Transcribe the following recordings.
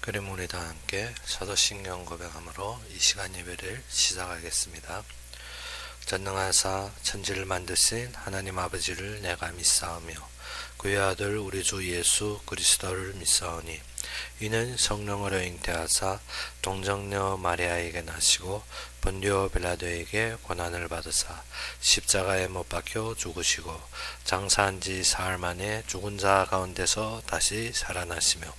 그럼 우리 다 함께 사도신경 고백함으로 이 시간 예배를 시작하겠습니다. 전능하사 천지를 만드신 하나님 아버지를 내가 믿사오며 그의 아들 우리 주 예수 그리스도를 믿사오니 이는 성령으로 잉태하사 동정녀 마리아에게 나시고 본디오 빌라도에게 고난을 받으사 십자가에 못 박혀 죽으시고 장사한 지 사흘 만에 죽은 자 가운데서 다시 살아나시며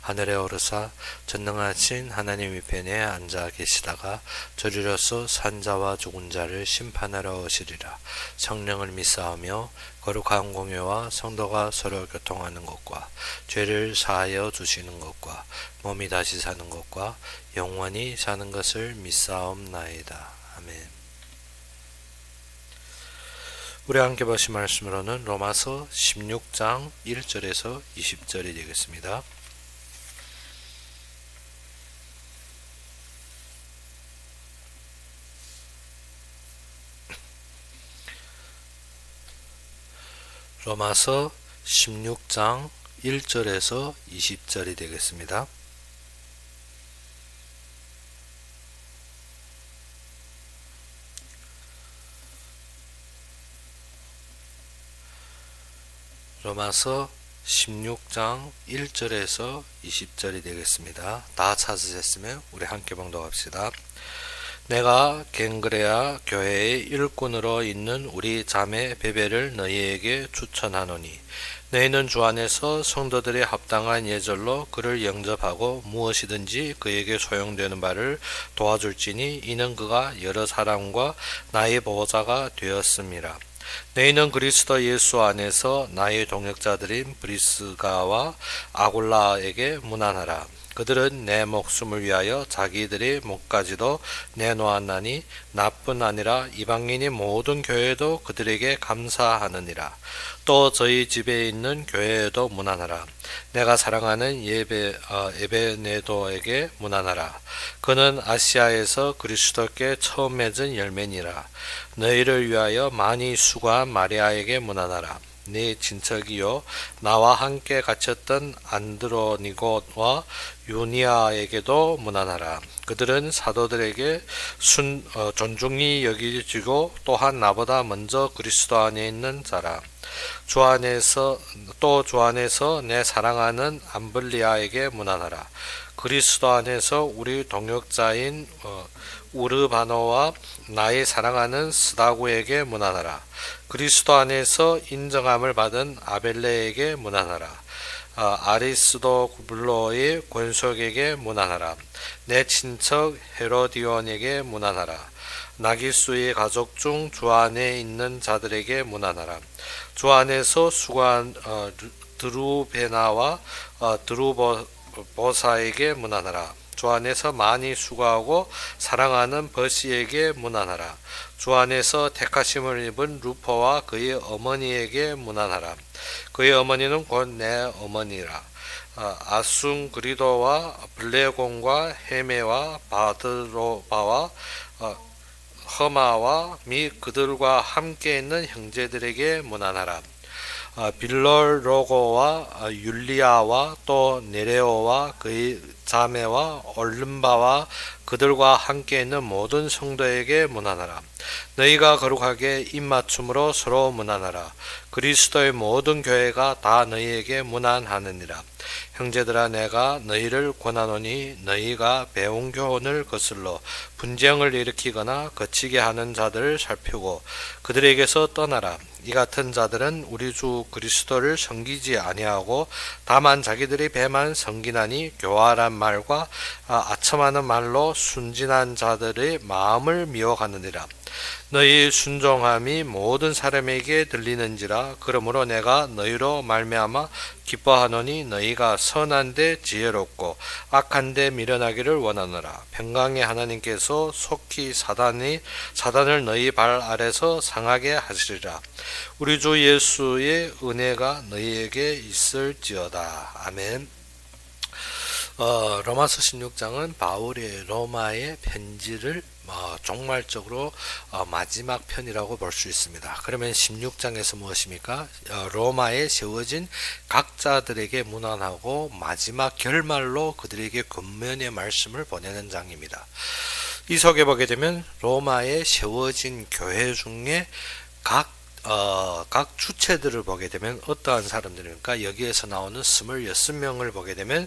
하늘에 오르사 전능하신 하나님 우편에 앉아 계시다가 저리로서 산자와 죽은 자를 심판하러 오시리라. 성령을 믿사오며 거룩한 공회와 성도가 서로 교통하는 것과 죄를 사하여 주시는 것과 몸이 다시 사는 것과 영원히 사는 것을 믿사옵나이다. 아멘. 우리 함께 보신 말씀으로는 로마서 16장 1절에서 20절이 되겠습니다. 로마서 16장 1절에서 20절이 되겠습니다. 로마서 16장 1절에서 20절이 되겠습니다. 다 찾으셨으면 우리 함께 봉독합시다. 내가 갱그레아 교회의 일꾼으로 있는 우리 자매 베베를 너희에게 추천하노니 너희는 주 안에서 성도들의 합당한 예절로 그를 영접하고 무엇이든지 그에게 소용되는 바를 도와줄지니 이는 그가 여러 사람과 나의 보호자가 되었음이라. 너희는 그리스도 예수 안에서 나의 동역자들인 브리스가와 아굴라에게 문안하라. 그들은 내 목숨을 위하여 자기들의 목까지도 내놓았나니 나뿐 아니라 이방인이 모든 교회도 그들에게 감사하느니라. 또 저희 집에 있는 교회에도 문안하라. 내가 사랑하는 에베네도에게 문안하라. 그는 아시아에서 그리스도께 처음 맺은 열매니라. 너희를 위하여 많이 수고한 마리아에게 문안하라. 네 친척이요 나와 함께 갇혔던 안드로니고와 유니아에게도 문안하라. 그들은 사도들에게 존중이 여기지고 또한 나보다 먼저 그리스도 안에 있는 자라. 주 안에서 내 사랑하는 암블리아에게 문안하라. 그리스도 안에서 우리 동역자인 우르바노와 나의 사랑하는 스다고에게 문안하라. 그리스도 안에서 인정함을 받은 아벨레에게 문안하라. 아리스도블로의 권속에게 문안하라. 내 친척 헤로디온에게 문안하라. 나기수의 가족 중 주 안에 있는 자들에게 문안하라. 주 안에서 수고한 드루베나와 드루보사에게 문안하라. 주 안에서 많이 수고하고 사랑하는 버시에게 문안하라. 주 안에서 택하심을 입은 루퍼와 그의 어머니에게 문안하라. 그의 어머니는 곧 내 어머니라. 아순그리도와 블레곤과 헤메와 바드로바와 허마와 및 그들과 함께 있는 형제들에게 문안하라. 빌럴로고와 율리아와 또 네레오와 그의 자매와 올름바와 그들과 함께 있는 모든 성도에게 문안하라. 너희가 거룩하게 입맞춤으로 서로 문안하라. 그리스도의 모든 교회가 다 너희에게 문안하느니라. 형제들아 내가 너희를 권하노니 너희가 배운 교훈을 거슬러 분쟁을 일으키거나 거치게 하는 자들을 살피고 그들에게서 떠나라. 이 같은 자들은 우리 주 그리스도를 섬기지 아니하고 다만 자기들의 배만 섬기나니 교활한 말과 아첨하는 말로 순진한 자들의 마음을 미워하느니라. 너희 순종함이 모든 사람에게 들리는지라. 그러므로 내가 너희로 말미암아 기뻐하노니 너희가 선한데 지혜롭고 악한데 미련하기를 원하노라. 평강의 하나님께서 속히 사단을 너희 발 아래서 상하게 하시리라. 우리 주 예수의 은혜가 너희에게 있을지어다. 아멘. 로마서 16장은 바울의 로마의 편지를 종말적으로 마지막 편이라고 볼 수 있습니다. 그러면 16장에서 무엇입니까? 로마에 세워진 각자들에게 문안하고 마지막 결말로 그들에게 권면의 말씀을 보내는 장입니다. 이 속에 보게 되면 로마에 세워진 교회 중에 각 주체들을 보게 되면 어떠한 사람들입니까? 여기에서 나오는 26명을 보게 되면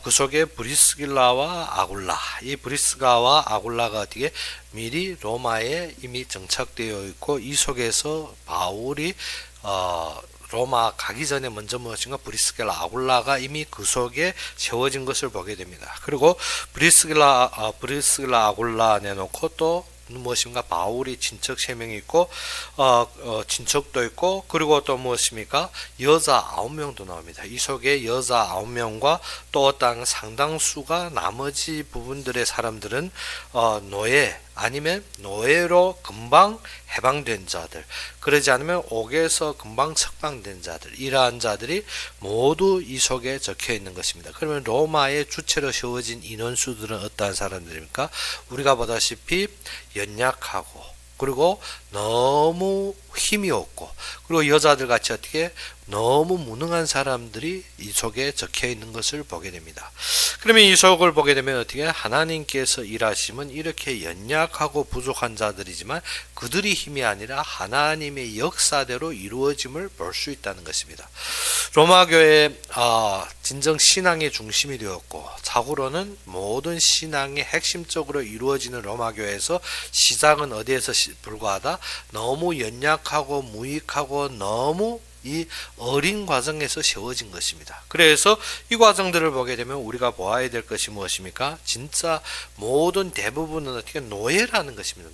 그 속에 브리스길라와 아굴라, 이 브리스가와 아굴라가 어떻게 미리 로마에 이미 정착되어 있고, 이 속에서 바울이 로마 가기 전에 먼저 무엇인가 브리스길라 아굴라가 이미 그 속에 세워진 것을 보게 됩니다. 그리고 브리스길라 아굴라 내놓고 또 무엇입니까? 바울이 친척 3명이 있고 친척도 있고, 그리고 또 무엇입니까? 여자 9명도 나옵니다. 이 속에 여자 9명과 또 어떤 상당수가 나머지 부분들의 사람들은 노예 아니면 노예로 금방 해방된 자들, 그러지 않으면 옥에서 금방 석방된 자들, 이러한 자들이 모두 이 속에 적혀 있는 것입니다. 그러면 로마의 주체로 세워진 인원수들은 어떠한 사람들입니까? 우리가 보다시피 연약하고, 그리고 너무 힘이 없고, 그리고 여자들 같이 어떻게 너무 무능한 사람들이 이 속에 적혀 있는 것을 보게 됩니다. 그러면 이 속을 보게 되면 어떻게 하나님께서 일하심은 이렇게 연약하고 부족한 자들이지만 그들이 힘이 아니라 하나님의 역사대로 이루어짐을 볼 수 있다는 것입니다. 로마교회 진정 신앙의 중심이 되었고, 자고로는 모든 신앙의 핵심적으로 이루어지는 로마교회에서 시작은 어디에서 불과하다? 너무 연약하고 무익하고 너무 이 어린 과정에서 세워진 것입니다. 그래서 이 과정들을 보게 되면 우리가 보아야 될 것이 무엇입니까? 진짜 모든 대부분은 어떻게 노예라는 것입니다.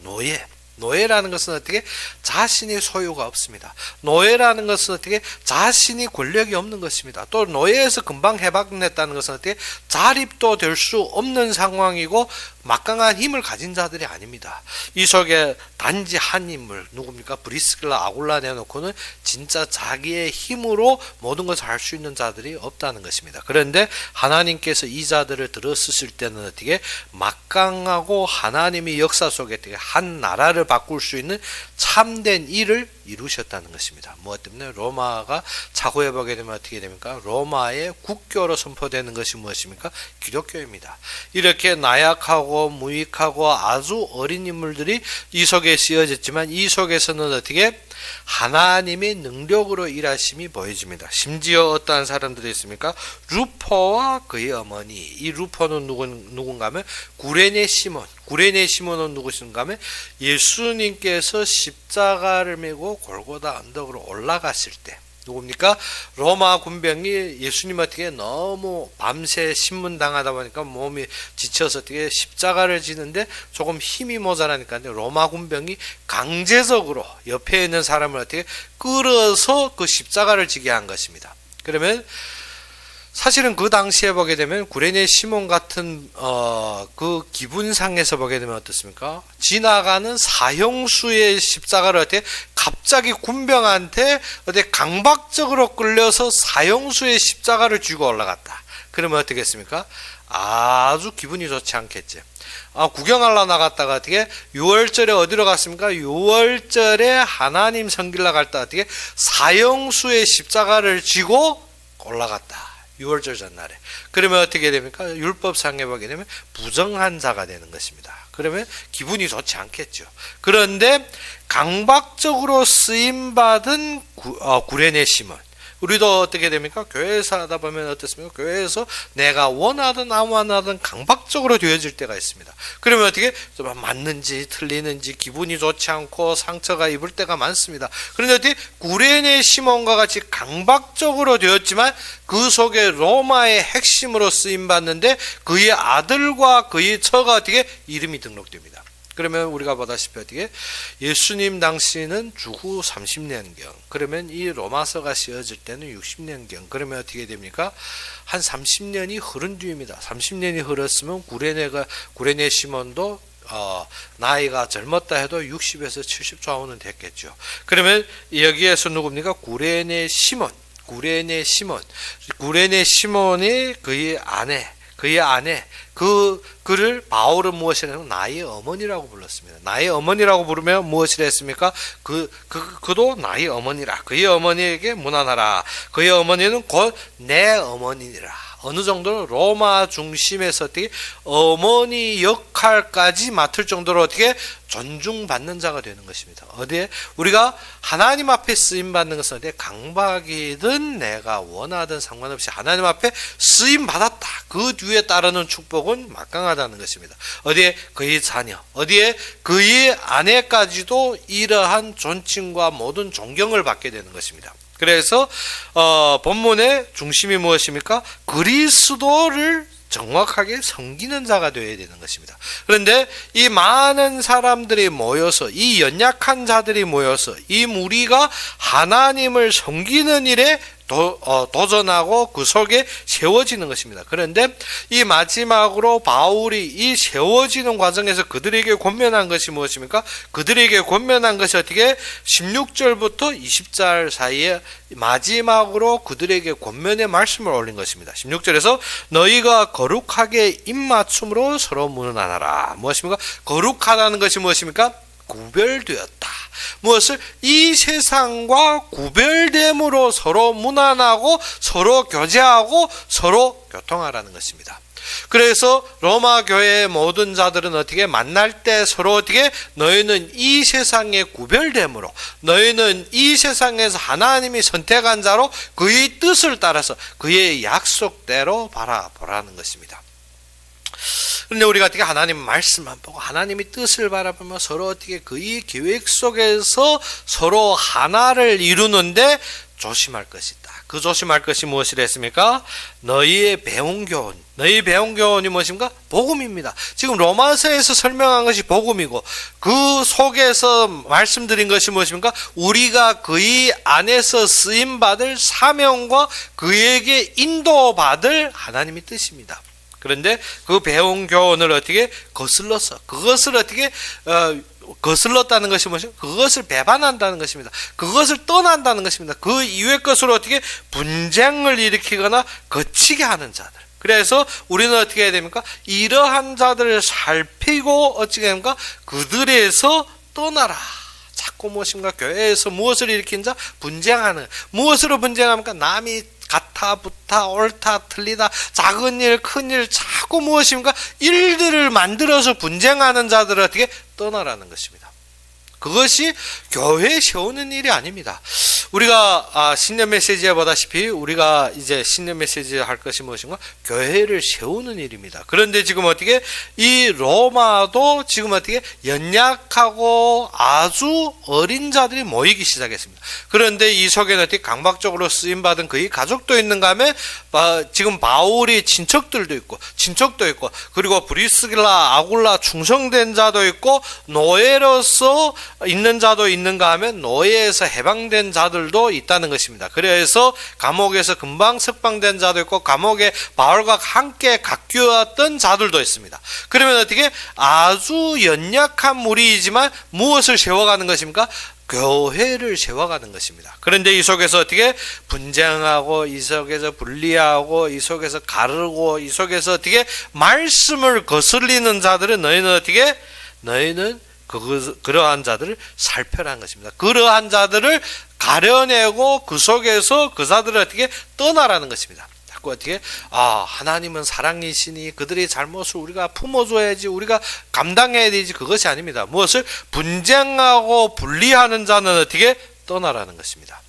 노예라는 것은 어떻게 자신의 소유가 없습니다. 노예라는 것은 어떻게 자신이 권력이 없는 것입니다. 또 노예에서 금방 해방됐다는 것은 어떻게 자립도 될 수 없는 상황이고 막강한 힘을 가진 자들이 아닙니다. 이 속에 단지 한 인물 누굽니까? 브리스길라 아굴라 내놓고는 진짜 자기의 힘으로 모든 것을 할 수 있는 자들이 없다는 것입니다. 그런데 하나님께서 이 자들을 들어쓰실 때는 어떻게 막강하고 하나님의 역사 속에 어떻게 한 나라를 바꿀 수 있는 참된 일을 이루셨다는 것입니다. 무엇 때문에? 로마가 차후에 보게 되면 어떻게 됩니까? 로마의 국교로 선포되는 것이 무엇입니까? 기독교입니다. 이렇게 나약하고 무익하고 아주 어린 인물들이 이 속에 씌어졌지만 이 속에서는 어떻게 하나님의 능력으로 일하심이 보여집니다. 심지어 어떠한 사람들이 있습니까? 루포와 그의 어머니. 이 루포는 누군가 하면 구레네 시몬은 누구신가 하면 예수님께서 십자가를 메고 골고다 언덕으로 올라갔을 때 누굽니까? 로마 군병이 예수님 어떻게 너무 밤새 신문당하다 보니까 몸이 지쳐서 어떻게 십자가를 지는데 조금 힘이 모자라니까 로마 군병이 강제적으로 옆에 있는 사람을 어떻게 끌어서 그 십자가를 지게 한 것입니다. 그러면 사실은 그 당시에 보게 되면 구레네 시몬 같은 그 기분상에서 보게 되면 어떻습니까? 지나가는 사형수의 십자가를 어떻게 갑자기 군병한테 어떻게 강박적으로 끌려서 사형수의 십자가를 쥐고 올라갔다. 그러면 어떻게 했습니까? 아주 기분이 좋지 않겠죠. 구경하러 나갔다가 어떻게 6월절에 어디로 갔습니까? 6월절에 하나님 성길라 갈 때 어떻게 사형수의 십자가를 쥐고 올라갔다. 6월절 전날에. 그러면 어떻게 됩니까? 율법상에 보게 되면 부정한 자가 되는 것입니다. 그러면 기분이 좋지 않겠죠. 그런데 강박적으로 쓰임받은 구레네 시몬. 우리도 어떻게 됩니까? 교회에서 하다 보면 어떻습니까? 교회에서 내가 원하든 안 원하든 강박적으로 되어질 때가 있습니다. 그러면 어떻게 좀 맞는지 틀리는지 기분이 좋지 않고 상처가 입을 때가 많습니다. 그런데 어떻게 구레네 시몬과 같이 강박적으로 되었지만 그 속에 로마의 핵심으로 쓰임 받는데 그의 아들과 그의 처가 어떻게 이름이 등록됩니다. 그러면 우리가 보다시피 어떻게 예수님 당시는 주후 30년경, 그러면 이 로마서가 씌어질 때는 60년경, 그러면 어떻게 됩니까? 한 30년이 흐른 뒤입니다. 30년이 흘렀으면 구레네 시몬도 나이가 젊었다 해도 60에서 70 좌우는 됐겠죠. 그러면 여기에서 누굽니까? 구레네 시몬이 그의 아내, 그의 아내, 그를 바울은 무엇이라고 나의 어머니라고 불렀습니다. 나의 어머니라고 부르면 무엇이라 했습니까? 그도 나의 어머니라. 그의 어머니에게 문안하라. 그의 어머니는 곧 내 어머니라. 어느 정도로 로마 중심에서 어떻게 어머니 역할까지 맡을 정도로 어떻게 존중받는 자가 되는 것입니다. 어디에 우리가 하나님 앞에 쓰임 받는 것은 어디에 강박이든 내가 원하든 상관없이 하나님 앞에 쓰임 받았다. 그 뒤에 따르는 축복은 막강하다는 것입니다. 어디에 그의 자녀, 어디에 그의 아내까지도 이러한 존칭과 모든 존경을 받게 되는 것입니다. 그래서 본문의 중심이 무엇입니까? 그리스도를 정확하게 섬기는 자가 되어야 되는 것입니다. 그런데 이 많은 사람들이 모여서, 이 연약한 자들이 모여서 이 무리가 하나님을 섬기는 일에 도전하고 그 속에 세워지는 것입니다. 그런데 이 마지막으로 바울이 이 세워지는 과정에서 그들에게 권면한 것이 무엇입니까? 그들에게 권면한 것이 어떻게 16절부터 20절 사이에 마지막으로 그들에게 권면의 말씀을 올린 것입니다. 16절에서 너희가 거룩하게 입맞춤으로 서로 문안하라. 무엇입니까? 거룩하다는 것이 무엇입니까? 구별되었다. 무엇을? 이 세상과 구별됨으로 서로 문안하고 서로 교제하고 서로 교통하라는 것입니다. 그래서 로마 교회의 모든 자들은 어떻게 만날 때 서로 어떻게 너희는 이 세상에 구별됨으로 너희는 이 세상에서 하나님이 선택한 자로 그의 뜻을 따라서 그의 약속대로 바라보라는 것입니다. 그런데 우리가 어떻게 하나님 말씀만 보고 하나님의 뜻을 바라보며 서로 어떻게 그의 계획 속에서 서로 하나를 이루는데 조심할 것이 있다. 그 조심할 것이 무엇이라 했습니까? 너희의 배운 교훈. 너희 배운 교훈이 무엇입니까? 복음입니다. 지금 로마서에서 설명한 것이 복음이고 그 속에서 말씀드린 것이 무엇입니까? 우리가 그의 안에서 쓰임받을 사명과 그에게 인도받을 하나님의 뜻입니다. 그런데 그 배운 교훈을 어떻게 거슬러서 그것을 어떻게 거슬렀다는 것이 무엇이죠? 그것을 배반한다는 것입니다. 그것을 떠난다는 것입니다. 그 이외의 것으로 어떻게 분쟁을 일으키거나 거치게 하는 자들. 그래서 우리는 어떻게 해야 됩니까? 이러한 자들을 살피고 어찌게 됩니까? 그들에서 떠나라. 자꾸 무엇인가 교회에서 무엇을 일으킨 자? 분쟁하는. 무엇으로 분쟁합니까? 남이 같아 붙아 옳다 틀리다 작은 일 큰 일 자꾸 무엇입니까? 일들을 만들어서 분쟁하는 자들을 어떻게 떠나라는 것입니다. 그것이 교회에 세우는 일이 아닙니다. 우리가 신년 메시지에 보다시피 우리가 이제 신년 메시지 할 것이 무엇인가? 교회를 세우는 일입니다. 그런데 지금 어떻게 이 로마도 지금 어떻게 연약하고 아주 어린 자들이 모이기 시작했습니다. 그런데 이 속에는 어떻게 강박적으로 쓰임받은 그의 가족도 있는가 하면 지금 바울이 친척도 있고 그리고 브리스길라 아굴라 충성된 자도 있고 노예로서 있는 자도 있는가 하면 노예에서 해방된 자들도 있다는 것입니다. 그래서 감옥에서 금방 석방된 자도 있고 감옥에 바울과 함께 갓귀었던 자들도 있습니다. 그러면 어떻게 아주 연약한 무리이지만 무엇을 세워가는 것입니까? 교회를 세워가는 것입니다. 그런데 이 속에서 어떻게 분쟁하고 이 속에서 분리하고 이 속에서 가르고 이 속에서 어떻게 말씀을 거슬리는 자들은 너희는 그러한 자들을 살펴라는 것입니다. 그러한 자들을 가려내고 그 속에서 그 자들을 어떻게 떠나라는 것입니다. 자꾸 어떻게 하나님은 사랑이시니 그들의 잘못을 우리가 품어줘야지 우리가 감당해야 되지 그것이 아닙니다. 무엇을 분쟁하고 분리하는 자는 어떻게 떠나라는 것입니다.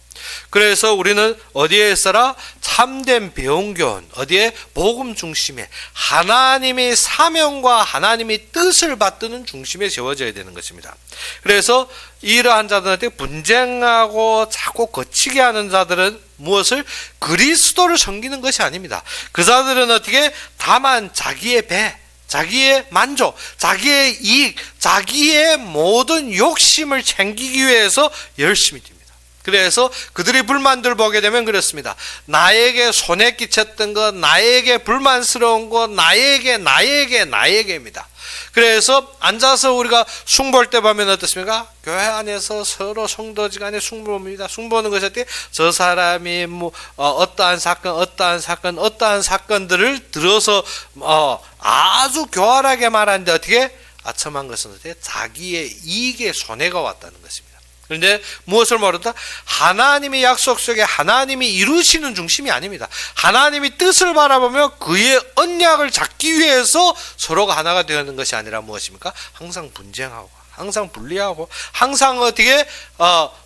그래서 우리는 어디에 있어라? 참된 배운 교훈, 어디에? 복음 중심에 하나님의 사명과 하나님의 뜻을 받드는 중심에 세워져야 되는 것입니다. 그래서 이러한 자들한테 분쟁하고 자꾸 거치게 하는 자들은 무엇을? 그리스도를 섬기는 것이 아닙니다. 그 자들은 어떻게? 다만 자기의 배, 자기의 만족, 자기의 이익, 자기의 모든 욕심을 챙기기 위해서 열심히 뜁니다. 그래서 그들의 불만들 보게 되면 그렇습니다. 나에게 손해 끼쳤던 것, 나에게 불만스러운 것, 나에게입니다. 그래서 앉아서 우리가 숭배할 때 보면 어떻습니까? 교회 안에서 서로 성도지간에 숭배합니다. 숭배하는 것이 어떻게? 저 사람이 어떠한 사건들을 들어서 아주 교활하게 말하는데 어떻게? 아첨한 것은 어떻게? 자기의 이익에 손해가 왔다는 것입니다. 그런데 무엇을 모른다? 하나님의 약속 속에 하나님이 이루시는 중심이 아닙니다. 하나님이 뜻을 바라보며 그의 언약을 잡기 위해서 서로가 하나가 되는 것이 아니라 무엇입니까? 항상 분쟁하고 항상 분리하고 항상 어떻게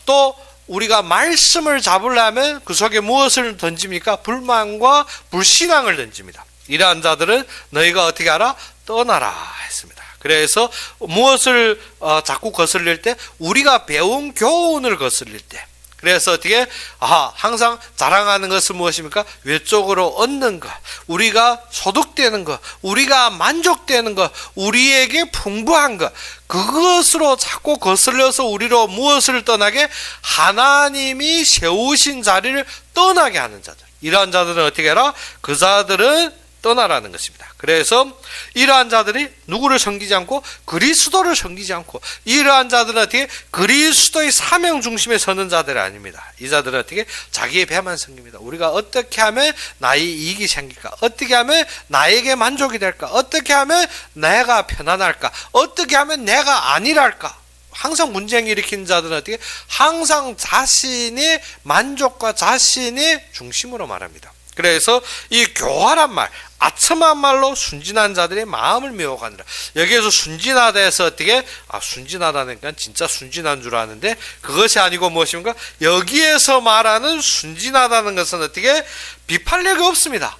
또 우리가 말씀을 잡으려면 그 속에 무엇을 던집니까? 불만과 불신앙을 던집니다. 이러한 자들은 너희가 어떻게 하라? 떠나라 했습니다. 그래서 무엇을 자꾸 거슬릴 때? 우리가 배운 교훈을 거슬릴 때. 그래서 어떻게? 항상 자랑하는 것은 무엇입니까? 외적으로 얻는 것, 우리가 소득되는 것, 우리가 만족되는 것, 우리에게 풍부한 것, 그것으로 자꾸 거슬려서 우리로 무엇을 떠나게? 하나님이 세우신 자리를 떠나게 하는 자들. 이러한 자들은 어떻게 해라? 그 자들은 떠나라는 것입니다. 그래서 이러한 자들이 누구를 섬기지 않고 그리스도를 섬기지 않고, 이러한 자들은 어떻게? 그리스도의 사명 중심에 서는 자들이 아닙니다. 이 자들은 어떻게? 자기의 배만 섬깁니다. 우리가 어떻게 하면 나의 이익이 생길까? 어떻게 하면 나에게 만족이 될까? 어떻게 하면 내가 편안할까? 어떻게 하면 내가 안일할까? 항상 문제를 일으키는 자들은 어떻게? 항상 자신의 만족과 자신의 중심으로 말합니다. 그래서 이 교활한 말, 아첨한 말로 순진한 자들의 마음을 미혹하느라. 여기에서 순진하다 해서 어떻게? 순진하다니까 진짜 순진한 줄 아는데 그것이 아니고 무엇입니까? 여기에서 말하는 순진하다는 것은 어떻게? 비판력이 없습니다.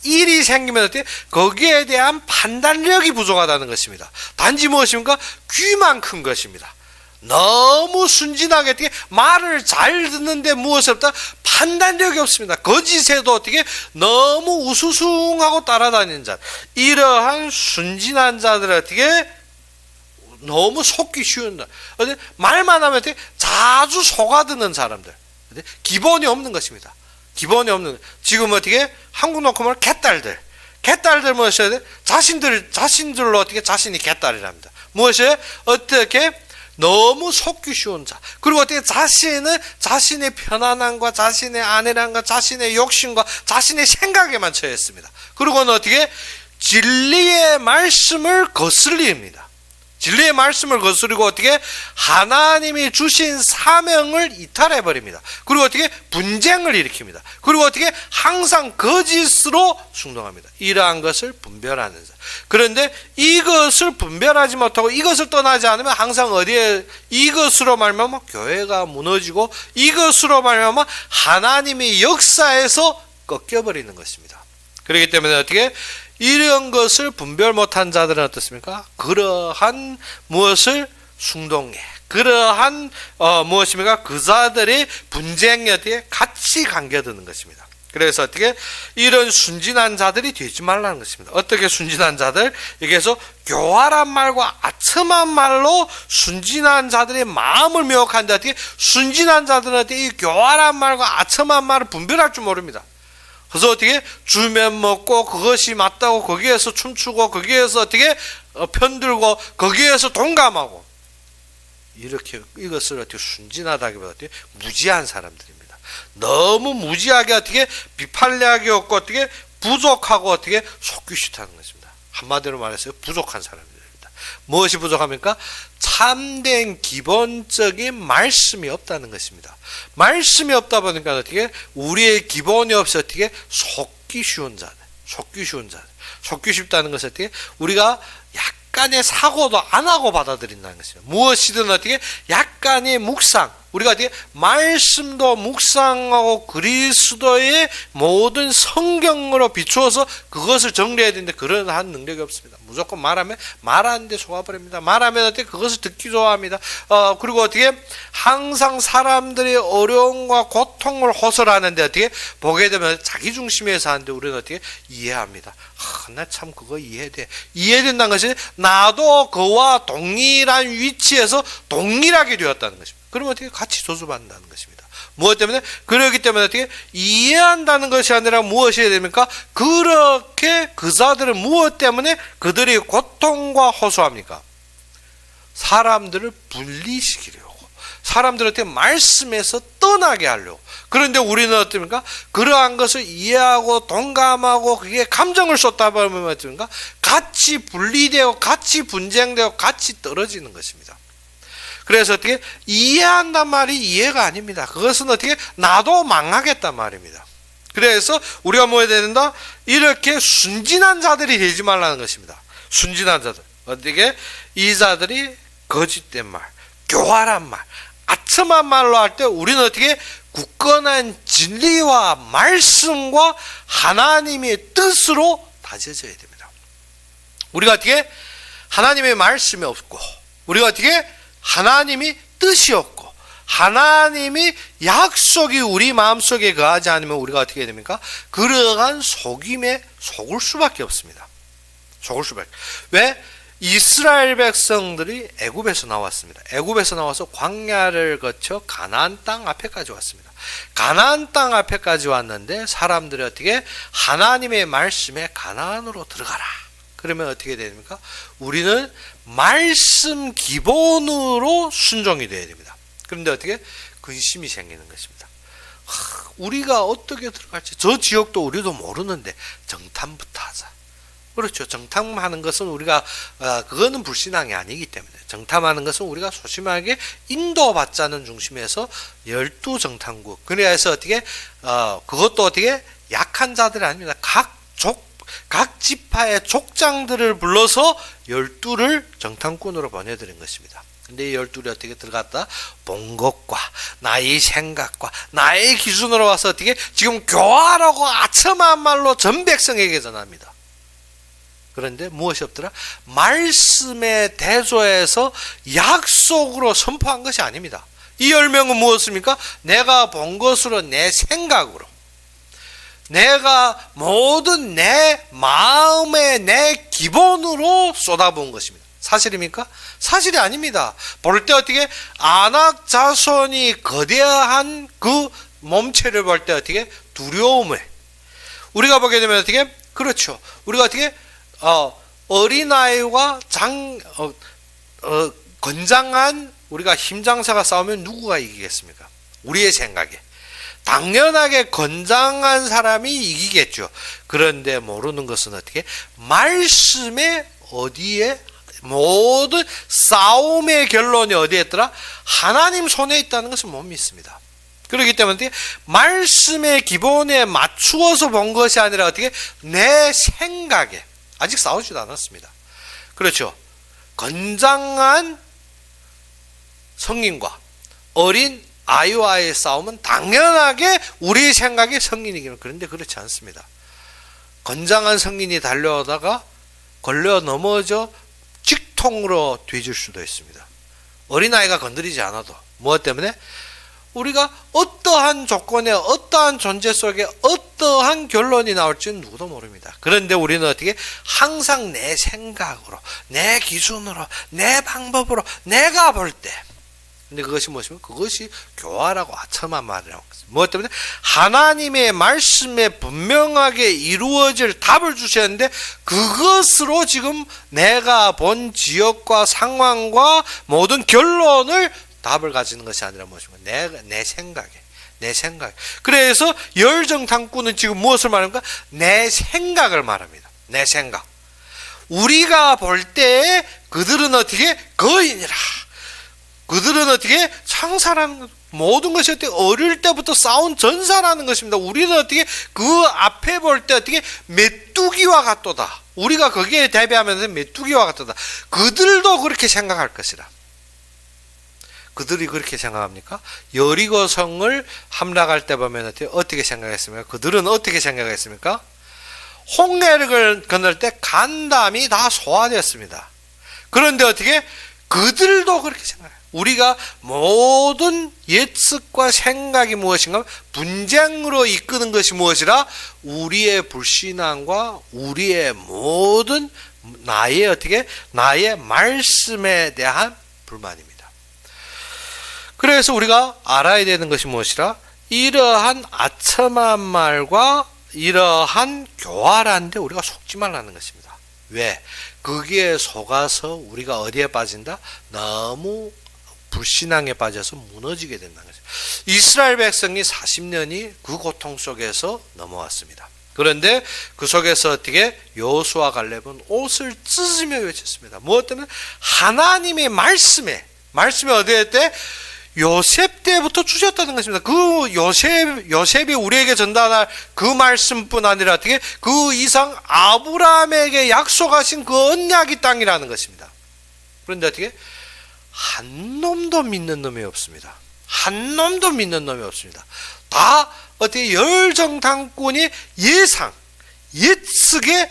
일이 생기면 어떻게? 거기에 대한 판단력이 부족하다는 것입니다. 단지 무엇입니까? 귀만 큰 것입니다. 너무 순진하게 어떻게 말을 잘 듣는데 무엇이 없다? 판단력이 없습니다. 거짓에도 어떻게 너무 우수숭하고 따라다니는 자, 이러한 순진한 자들은 어떻게 너무 속기 쉬운, 말만 하면 어떻게 자주 속아드는 사람들, 기본이 없는 것입니다. 기본이 없는, 지금 어떻게 한국 놓고 말하면 개딸들 무엇이어야 돼? 자신들로 어떻게 자신이 개딸이랍니다. 무엇이에요? 어떻게 너무 속기 쉬운 자, 그리고 어떻게 자신의 편안함과 자신의 안일함과 자신의 욕심과 자신의 생각에만 처해 있습니다. 그리고는 어떻게 진리의 말씀을 거슬립니다. 진리의 말씀을 거스르고 어떻게 하나님이 주신 사명을 이탈해 버립니다. 그리고 어떻게 분쟁을 일으킵니다. 그리고 어떻게 항상 거짓으로 충동합니다. 이러한 것을 분별하는 자. 그런데 이것을 분별하지 못하고 이것을 떠나지 않으면 항상 어디에 이것으로 말미암아 교회가 무너지고 이것으로 말미암아 하나님의 역사에서 꺾여버리는 것입니다. 그렇기 때문에 어떻게 이런 것을 분별 못한 자들은 어떻습니까? 그러한 무엇을 충동해, 그러한 무엇입니까? 그 자들의 분쟁에 어떻게 같이 감겨드는 것입니다. 그래서 어떻게 이런 순진한 자들이 되지 말라는 것입니다. 어떻게 순진한 자들? 여기에서 교활한 말과 아첨한 말로 순진한 자들의 마음을 미혹한다. 어떻게 순진한 자들은 어떻게 이 교활한 말과 아첨한 말을 분별할 줄 모릅니다. 그래서 어떻게 주면 먹고 그것이 맞다고 거기에서 춤추고 거기에서 어떻게 편들고 거기에서 동감하고, 이렇게 이것을 어떻게 순진하다기보다 어떻게 무지한 사람들입니다. 너무 무지하게 어떻게 비판력이 없고 어떻게 부족하고 어떻게 속기 싫다는 것입니다. 한마디로 말해서 부족한 사람들입니다. 무엇이 부족합니까? 참된 기본적인 말씀이 없다는 것입니다. 말씀이 없다 보니까 어떻게 우리의 기본이 없어 어떻게 속기 쉬운 자들, 속기 쉽다는 것은 어떻게 우리가 약간의 사고도 안 하고 받아들인다는 것입니다. 무엇이든 어떻게 약간의 묵상, 우리가 어떻게 말씀도 묵상하고 그리스도의 모든 성경으로 비추어서 그것을 정리해야 되는데 그러한 능력이 없습니다. 무조건 말하는데 속아버립니다. 말하면 어떻게 그것을 듣기 좋아합니다. 그리고 어떻게 항상 사람들의 어려움과 고통을 호소하는데 어떻게 보게 되면 자기 중심에서 하는데 우리는 어떻게 이해합니다. 나 참 그거 이해된다는 것이 나도 그와 동일한 위치에서 동일하게 되었다는 것입니다. 그러면 어떻게 같이 저주받는다는 것입니다. 무엇 때문에? 그렇기 때문에 어떻게 이해한다는 것이 아니라 무엇이 해야 됩니까? 그렇게 그자들은 무엇 때문에 그들이 고통과 호소합니까? 사람들을 분리시키려고, 사람들을 어떻게 말씀에서 떠나게 하려고. 그런데 우리는 어떻습니까? 그러한 것을 이해하고 동감하고 그게 감정을 쏟다 보면 어떻습니까? 같이 분리되고 같이 분쟁되고 같이 떨어지는 것입니다. 그래서 어떻게 이해한단 말이 이해가 아닙니다. 그것은 어떻게 나도 망하겠단 말입니다. 그래서 우리가 뭐 해야 된다? 이렇게 순진한 자들이 되지 말라는 것입니다. 순진한 자들. 어떻게? 이 자들이 거짓된 말, 교활한 말, 아첨한 말로 할 때 우리는 어떻게 굳건한 진리와 말씀과 하나님의 뜻으로 다져져야 됩니다. 우리가 어떻게 하나님의 말씀이 없고, 우리가 어떻게 하나님이 뜻이 없고, 하나님이 약속이 우리 마음속에 거하지 않으면 우리가 어떻게 해야 됩니까? 그러한 속임에 속을 수밖에 없습니다. 속을 수밖에. 왜? 이스라엘 백성들이 애굽에서 나왔습니다. 애굽에서 나와서 광야를 거쳐 가나안 땅 앞에까지 왔습니다. 가나안 땅 앞에까지 왔는데 사람들이 어떻게 하나님의 말씀에 가나안으로 들어가라. 그러면 어떻게 됩니까? 우리는 말씀 기본으로 순종이 되어야 됩니다. 그런데 어떻게? 근심이 생기는 것입니다. 우리가 어떻게 들어갈지, 저 지역도 우리도 모르는데 정탐부터 하자. 그렇죠. 정탐하는 것은 우리가 그거는 불신앙이 아니기 때문에, 정탐하는 것은 우리가 소심하게 인도받자는 중심에서 12정탐국. 그래서 어떻게 그것도 어떻게 약한 자들이 아닙니다. 각 지파의 족장들을 불러서 12를 정탐꾼으로 보내드린 것입니다. 근데 이 12이 어떻게 들어갔다? 본 것과 나의 생각과 나의 기준으로 와서 어떻게 지금 교활하고 아첨한 말로 전 백성에게 전합니다. 그런데 무엇이 없더라? 말씀에 대조해서 약속으로 선포한 것이 아닙니다. 이 10명은 무엇입니까? 내가 본 것으로 내 생각으로, 내가 모든 내 마음의 내 기본으로 쏟아부은 것입니다. 사실입니까? 사실이 아닙니다. 볼 때 어떻게 아낙 자손이 거대한 그 몸체를 볼 때 어떻게 두려움을, 우리가 보게 되면 어떻게? 그렇죠. 우리가 어떻게 어린아이와 건장한 우리가 힘장사가 싸우면 누구가 이기겠습니까? 우리의 생각에 당연하게 건장한 사람이 이기겠죠. 그런데 모르는 것은 어떻게? 말씀에 어디에 모든 싸움의 결론이 어디에 있더라? 하나님 손에 있다는 것을 못 믿습니다. 그렇기 때문에 말씀의 기본에 맞추어서 본 것이 아니라 어떻게? 내 생각에, 아직 싸우지도 않았습니다. 그렇죠. 건장한 성인과 어린 아이와의 싸움은 당연하게 우리 생각에 성인이기는, 그런데 그렇지 않습니다. 건장한 성인이 달려오다가 걸려 넘어져 직통으로 뒤질 수도 있습니다. 어린아이가 건드리지 않아도. 무엇 때문에? 우리가 어떠한 조건에 어떠한 존재 속에 어떠한 결론이 나올지는 누구도 모릅니다. 그런데 우리는 어떻게? 항상 내 생각으로, 내 기준으로, 내 방법으로 내가 볼 때. 근데 그것이 무엇입니까? 그것이 교활하고 아첨한 말이라고. 무엇 때문에? 하나님의 말씀에 분명하게 이루어질 답을 주셨는데 그것으로 지금 내가 본 지역과 상황과 모든 결론을 답을 가지는 것이 아니라 무엇입니까? 내 생각에. 그래서 열정탐꾼은 지금 무엇을 말합니까? 내 생각을 말합니다. 내 생각. 우리가 볼 때 그들은 어떻게? 거인이라. 그들은 어떻게? 창사라는 모든 것이 어떻게? 어릴 때부터 싸운 전사라는 것입니다. 우리는 어떻게? 그 앞에 볼 때 어떻게? 메뚜기와 같도다. 우리가 거기에 대비하면서 메뚜기와 같도다. 그들도 그렇게 생각할 것이라. 그들이 그렇게 생각합니까? 여리고성을 함락할 때 보면 어떻게 생각했습니까? 그들은 어떻게 생각했습니까? 홍해를 건널 때 간담이 다 소화되었습니다. 그런데 어떻게? 그들도 그렇게 생각해요. 우리가 모든 예측과 생각이 무엇인가? 분쟁으로 이끄는 것이 무엇이라? 우리의 불신앙과 우리의 모든 나의 어떻게? 나의 말씀에 대한 불만입니다. 그래서 우리가 알아야 되는 것이 무엇이라? 이러한 아첨한 말과 이러한 교활한데 우리가 속지 말라는 것입니다. 왜? 거기에 속아서 우리가 어디에 빠진다? 너무 불신앙에 빠져서 무너지게 된다는 거죠. 이스라엘 백성이 40년이 그 고통 속에서 넘어왔습니다. 그런데 그 속에서 어떻게 여호수아 갈렙은 옷을 찢으며 외쳤습니다. 무엇 때문에? 하나님의 말씀에 어디에 했대? 요셉 때부터 주셨다는 것입니다. 그 요셉이 우리에게 전달할 그 말씀뿐 아니라 어떻게 그 이상 아브라함에게 약속하신 그 언약의 땅이라는 것입니다. 그런데 어떻게 한 놈도 믿는 놈이 없습니다. 한 놈도 믿는 놈이 없습니다. 다 어떻게 열정당꾼이 예측에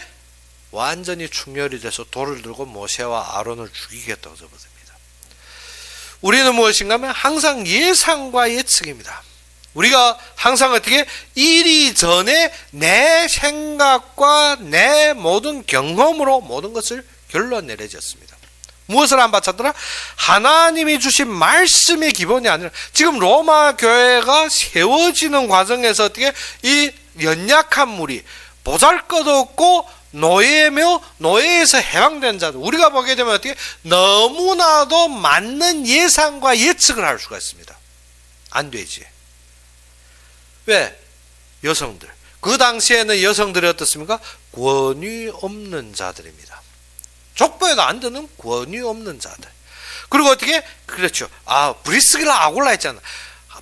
완전히 충혈이 돼서 돌을 들고 모세와 아론을 죽이겠다고 접어듭니다. 우리는 무엇인가 하면 항상 예상과 예측입니다. 우리가 항상 어떻게 일이 전에 내 생각과 내 모든 경험으로 모든 것을 결론 내려졌습니다. 무엇을 안 바쳤더라? 하나님이 주신 말씀의 기본이 아니라 지금 로마 교회가 세워지는 과정에서 어떻게 이 연약한 무리 보잘것없고 노예며 노예에서 해방된 자들 우리가 보게 되면 어떻게 너무나도 맞는 예상과 예측을 할 수가 있습니다. 안 되지. 왜? 여성들. 그 당시에는 여성들이 어떻습니까? 권위 없는 자들입니다. 족보에도 안 드는 권위 없는 자들. 그리고 어떻게? 그렇죠. 브리스길라 아굴라 했잖아.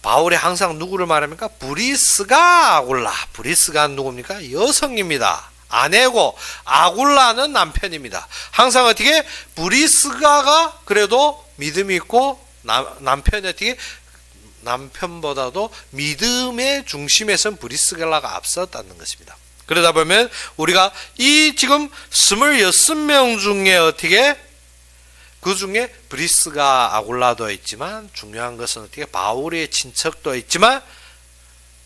바울이 항상 누구를 말합니까? 브리스가 아굴라. 브리스가 누굽니까? 여성입니다. 아내고 아굴라는 남편입니다. 항상 어떻게? 브리스가가 그래도 믿음이 있고 남편이 어떻게? 남편보다도 믿음의 중심에선 브리스갈라가 앞섰다는 것입니다. 그러다 보면 우리가 이 지금 26명 중에 어떻게 그 중에 브리스가 아굴라도 있지만 중요한 것은 어떻게 바울의 친척도 있지만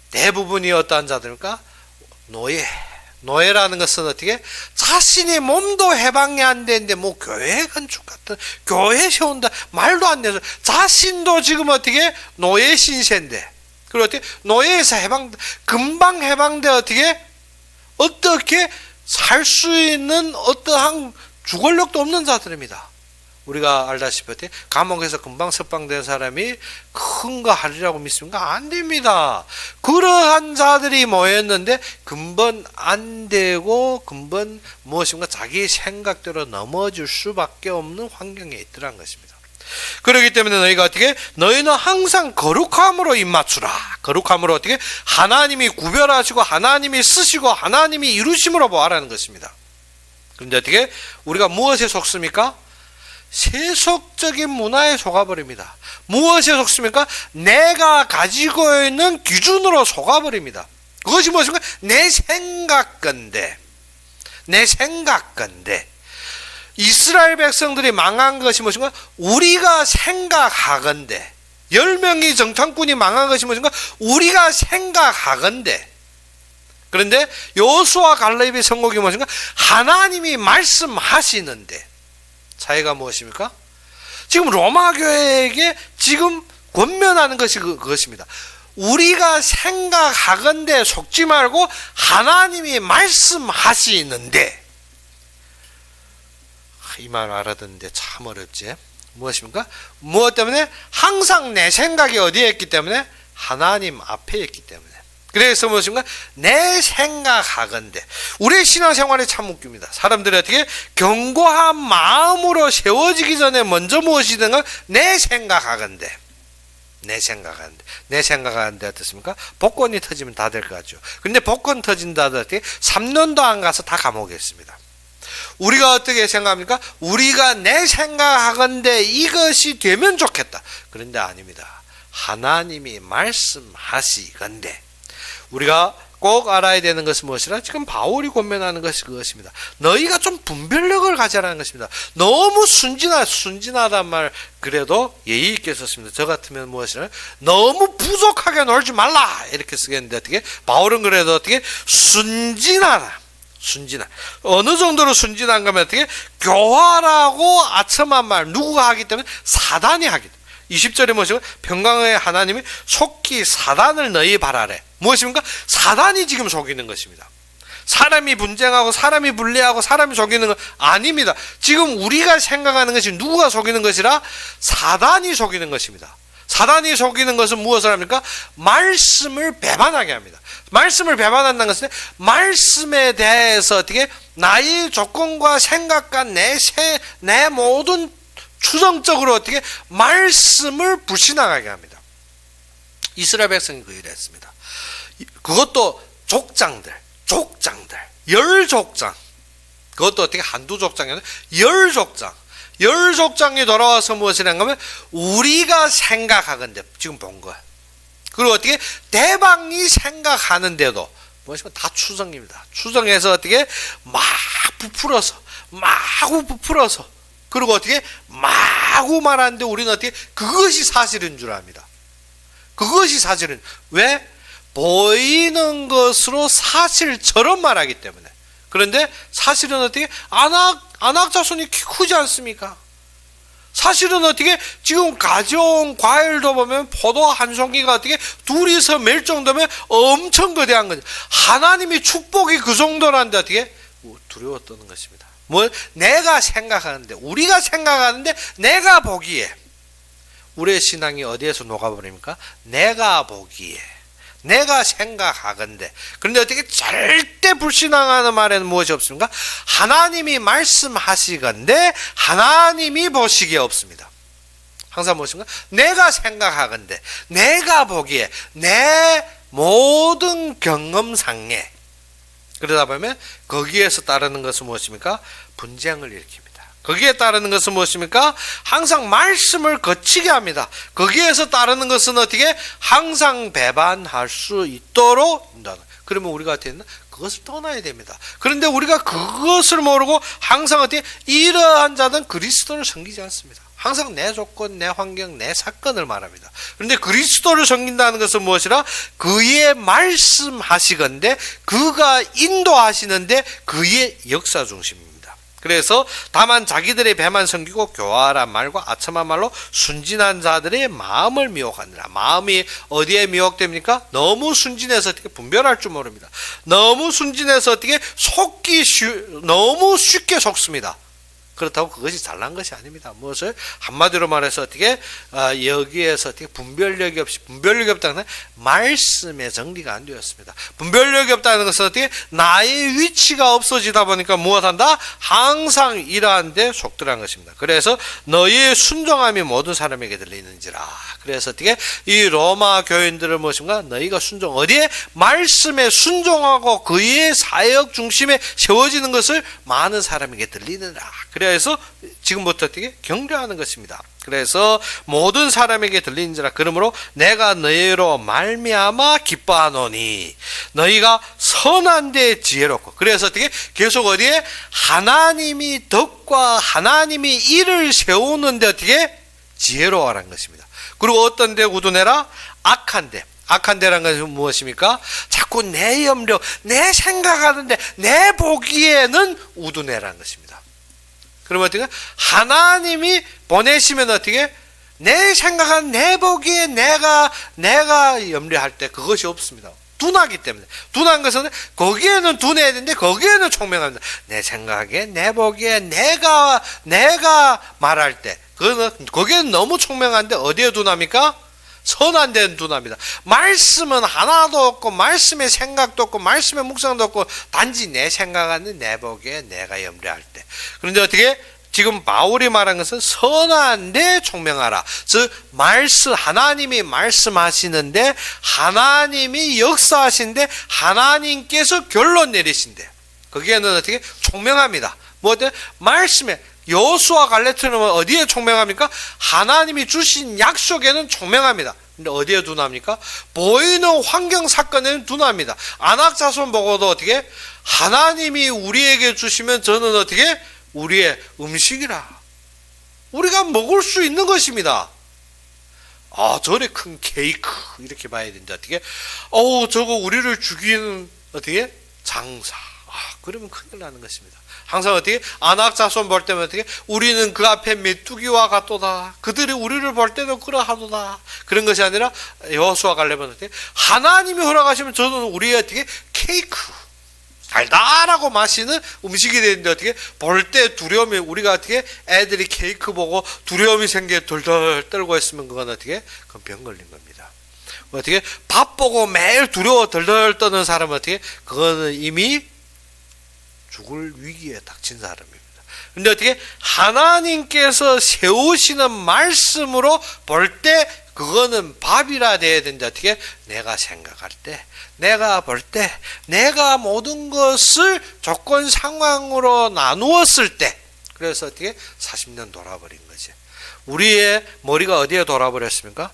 대부분이 어떠한 자들일까? 노예라는 것은 어떻게 자신의 몸도 해방이 안 되는데 뭐 교회 건축 같은 교회 세운다 말도 안 되죠. 자신도 지금 어떻게 노예 신세인데 그리고 어떻게 노예에서 금방 해방돼 어떻게 살 수 있는 어떠한 주권력도 없는 자들입니다. 우리가 알다시피 어떻게 감옥에서 금방 석방된 사람이 큰 거 하리라고 믿습니까? 안 됩니다. 그러한 자들이 모였는데 근본 안 되고 근본 무엇인가 자기 생각대로 넘어질 수밖에 없는 환경에 있더란 것입니다. 그렇기 때문에 너희는 항상 거룩함으로 입맞추라. 거룩함으로 어떻게 하나님이 구별하시고 하나님이 쓰시고 하나님이 이루심으로 보아라는 것입니다. 그런데 어떻게 우리가 무엇에 속습니까? 세속적인 문화에 속아버립니다. 무엇에 속습니까? 내가 가지고 있는 기준으로 속아버립니다. 그것이 무엇인가? 내 생각건데 이스라엘 백성들이 망한 것이 무엇인가? 우리가 생각하건대 10명이 정탐꾼이 망한 것이 무엇인가? 우리가 생각하건대 그런데 여호수아 갈렙의 선곡이 무엇인가? 하나님이 말씀하시는데 차이가 무엇입니까? 지금 로마 교회에게 지금 권면하는 것이 그것입니다. 우리가 생각하건대 속지 말고 하나님이 말씀하시는데 이 말 알아듣는데 참 어렵지. 무엇입니까? 무엇 때문에? 항상 내 생각이 어디에 있기 때문에? 하나님 앞에 있기 때문에. 그래서 무엇인가? 내 생각하건대. 우리의 신앙생활이 참 웃깁니다. 사람들이 어떻게 견고한 마음으로 세워지기 전에 먼저 무엇이든가 내 생각하건대. 내 생각하건대 어떻습니까? 복권이 터지면 다 될 것 같죠. 근데 복권 터진다 어떻게 3년도 안 가서 다 감옥에 있습니다. 우리가 어떻게 생각합니까? 우리가 내 생각하건대 이것이 되면 좋겠다. 그런데 아닙니다. 하나님이 말씀하시건대 우리가 꼭 알아야 되는 것은 무엇이라? 지금 바울이 권면하는 것이 그것입니다. 너희가 좀 분별력을 가져라는 것입니다. 너무 순진하단 말 그래도 예의 있게 썼습니다. 저 같으면 무엇이라? 너무 부족하게 놀지 말라 이렇게 쓰겠는데 어떻게? 바울은 그래도 어떻게? 순진하라. 어느 정도로 순진한가 하면 어떻게? 교활하고 아첨한 말 누구가 하기 때문에? 사단이 하기 때문에. 20절에 무엇이고 평강의 하나님이 속히 사단을 너희 발 아래. 무엇입니까? 사단이 지금 속이는 것입니다. 사람이 분쟁하고 사람이 분리하고 사람이 속이는 건 아닙니다. 지금 우리가 생각하는 것이 누구가 속이는 것이라? 사단이 속이는 것입니다. 사단이 속이는 것은 무엇을 합니까? 말씀을 배반하게 합니다. 말씀을 배반한다는 것은 말씀에 대해서 어떻게 나의 조건과 생각과 내 모든 추정적으로 어떻게 말씀을 불신하게 합니다. 이스라엘 백성이 그 일을 했습니다. 그것도 족장들 10족장, 그것도 어떻게 한두 족장이 아니라 10족장이 돌아와서 무엇을 한가면 우리가 생각하건대 지금 본 거야. 그리고 어떻게 대방이 생각하는데도 무엇이면 다 추정입니다. 추정해서 어떻게 마구 부풀어서 그리고 어떻게 마구 말하는데 우리는 어떻게 그것이 사실인 줄 압니다. 그것이 사실은 왜? 보이는 것으로 사실처럼 말하기 때문에. 그런데 사실은 어떻게 안악자손이 크지 않습니까? 사실은 어떻게 지금 가져온 과일도 보면 포도 한 송이가 어떻게 둘이서 멜 정도면 엄청 거대한 거죠. 하나님이 축복이 그 정도라는데 어떻게 두려워 떠는 것입니다. 뭐 내가 생각하는데 우리가 생각하는데 내가 보기에 우리의 신앙이 어디에서 녹아버립니까? 내가 보기에 내가 생각하건대. 그런데 어떻게 절대 불신앙하는 말에는 무엇이 없습니까? 하나님이 말씀하시건대 하나님이 보시기에 없습니다. 항상 무엇인가? 내가 생각하건대 내가 보기에 내 모든 경험상에. 그러다 보면 거기에서 따르는 것은 무엇입니까? 분쟁을 일으킵니다. 거기에 따르는 것은 무엇입니까? 항상 말씀을 거치게 합니다. 거기에서 따르는 것은 어떻게? 항상 배반할 수 있도록 인도하는. 그러면 우리가 어떻게 했나? 그것을 떠나야 됩니다. 그런데 우리가 그것을 모르고 항상 어떻게? 이러한 자는 그리스도를 섬기지 않습니다. 항상 내 조건, 내 환경, 내 사건을 말합니다. 그런데 그리스도를 섬긴다는 것은 무엇이라? 그의 말씀하시건대 그가 인도하시는데 그의 역사 중심입니다. 그래서 다만 자기들의 배만 섬기고 교활한 말과 아첨한 말로 순진한 자들의 마음을 미혹하느라. 마음이 어디에 미혹됩니까? 너무 순진해서 어떻게 분별할 줄 모릅니다. 너무 순진해서 어떻게 너무 쉽게 속습니다. 그렇다고 그것이 잘난 것이 아닙니다. 무엇을? 한마디로 말해서 어떻게 여기에서 어떻게 분별력이 없다는 것은 말씀의 정리가 안 되었습니다. 분별력이 없다는 것은 어떻게 나의 위치가 없어지다 보니까 무엇한다? 항상 이러한 데 속들어간 것입니다. 그래서 너희의 순종함이 모든 사람에게 들리는지라. 그래서 어떻게 이 로마 교인들을 무엇인가? 너희가 순종 어디에? 말씀에 순종하고 그의 사역 중심에 세워지는 것을 많은 사람에게 들리느라. 그래서 지금부터 어떻게 경배하는 것입니다. 그래서 모든 사람에게 들리는지라. 그러므로 내가 너희로 말미암아 기뻐하노니 너희가 선한 데 지혜롭고. 그래서 어떻게 계속 어디에? 하나님이 덕과 하나님이 일을 세우는데 어떻게? 지혜로워라는 것입니다. 그리고 어떤 데 우둔해라? 악한 데. 악한 데란 것은 무엇입니까? 자꾸 내 염려, 내 생각하는데 내 보기에는 우둔해라는 것입니다. 그러면 어떻게? 하나님이 보내시면 어떻게? 내 생각한 내 보기에 내가 염려할 때 그것이 없습니다. 둔하기 때문에. 둔한 것은 거기에는 둔해야 되는데 거기에는 총명합니다. 내 생각에 내 보기에 내가 말할 때 거기에는 너무 총명한데 어디에 둔합니까? 선한 데는 둔합니다. 말씀은 하나도 없고 말씀의 생각도 없고 말씀의 묵상도 없고 단지 내 생각하는 내 보기에 내가 염려할 때. 그런데 어떻게? 지금 바울이 말한 것은 선한 데 총명하라. 즉 하나님이 말씀하시는데 하나님이 역사하시는데 하나님께서 결론 내리신대. 거기에는 어떻게? 총명합니다. 뭐 말씀에 여호수아 갈렙처럼 어디에 총명합니까? 하나님이 주신 약속에는 총명합니다. 근데 어디에 둔합니까? 보이는 환경 사건에는 둔합니다. 안악자손 보고도 어떻게? 하나님이 우리에게 주시면 저는 어떻게? 우리의 음식이라. 우리가 먹을 수 있는 것입니다. 저래 큰 케이크 이렇게 봐야 되는데 어떻게? 저거 우리를 죽이는 어떻게? 장사. 그러면 큰일 나는 것입니다. 항상 어떻게 안악자손 볼 때면 어떻게 우리는 그 앞에 메뚜기와 같도다. 그들이 우리를 볼 때도 그러하도다. 그런 것이 아니라 여호수아 갈렙은 어떻게 하나님이 허락하시면 저는 우리의 어떻게 케이크 달달하고 맛있는 음식이 되는데 어떻게 볼 때 두려움이 우리가 어떻게 애들이 케이크 보고 두려움이 생겨 덜덜 떨고 있으면 그건 어떻게 그건 병 걸린 겁니다. 어떻게 밥 보고 매일 두려워 덜덜 떠는 사람은 어떻게 그거는 이미 죽을 위기에 닥친 사람입니다. 근데 어떻게 하나님께서 세우시는 말씀으로 볼 때 그거는 밥이라 돼야 되는데 어떻게 내가 생각할 때 내가 볼 때 내가 모든 것을 조건 상황으로 나누었을 때 그래서 어떻게 40년 돌아버린 거지. 우리의 머리가 어디에 돌아버렸습니까?